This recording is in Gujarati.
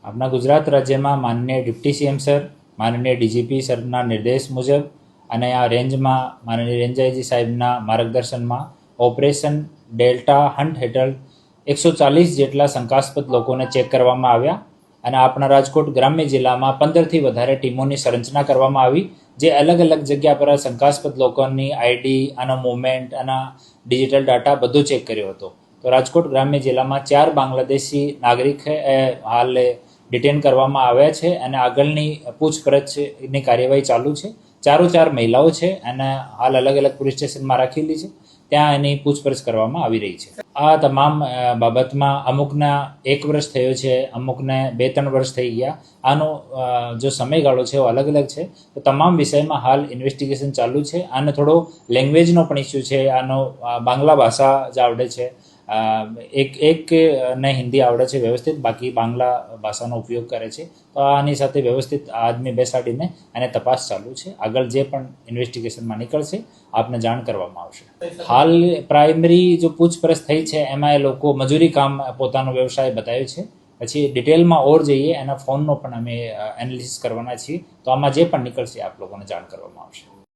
આપણા ગુજરાત રાજ્યમાં માનનીય ડિપ્ટી સીએમ સર, માનનીય ડીજીપી સરના નિર્દેશ મુજબ અને આ રેન્જમાં માનનીય રેન્જ આઈજી સાહેબના માર્ગદર્શનમાં ઓપરેશન ડેલ્ટા હન્ટ હેઠળ 140 જેટલા શંકાસ્પદ લોકોને ચેક કરવામાં આવ્યા અને આપણા રાજકોટ ગ્રામ્ય જિલ્લામાં 15થી વધારે ટીમોની સંરચના કરવામાં આવી, જે અલગ અલગ જગ્યા પર શંકાસ્પદ લોકોની આઈડી, આનો મૂવમેન્ટ, આના ડિજિટલ ડાટા બધું ચેક કર્યો હતો. તો રાજકોટ ગ્રામ્ય જિલ્લામાં 4 બાંગ્લાદેશી નાગરિક હાલ ડિટેન કરવામાં આવ્યા છે અને આગળની પૂછપરછની કાર્યવાહી ચાલુ છે. 4 મહિલાઓ છે અને હાલ અલગ અલગ પોલીસ સ્ટેશનમાં રાખેલી છે, ત્યાં એની પૂછપરછ કરવામાં આવી રહી છે. આ તમામ બાબતમાં અમુકના 1 વર્ષ થયો છે, અમુકને 2-3 વર્ષ થઈ ગયા. આનો જો સમયગાળો છે એ અલગ અલગ છે. તો તમામ વિષયમાં હાલ ઇન્વેસ્ટિગેશન ચાલુ છે. આને થોડો લેંગ્વેજનો પણ ઇસ્યુ છે. આનો બાંગ્લા ભાષા જ આવડે છે, એક ને હિન્દી આવડે છે વ્યવસ્થિત, બાકી બાંગ્લા ભાષાનો ઉપયોગ કરે છે. તો આની સાથે વ્યવસ્થિત આદમી બેસાડીને અને તપાસ ચાલુ છે. આગળ જે પણ ઇન્વેસ્ટિગેશનમાં નીકળશે આપને જાણ કરવામાં આવશે. હાલ પ્રાઇમરી જો પૂછપરછ થઈ છે એમાં એ લોકો મજૂરી કામ પોતાનો વ્યવસાય બતાવ્યો છે. પછી ડિટેલમાં ઓર જઈએ એના ફોનનો પણ અમે એનાલિસિસ કરવાના છીએ. તો આમાં જે પણ નીકળશે આપ લોકોને જાણ કરવામાં આવશે.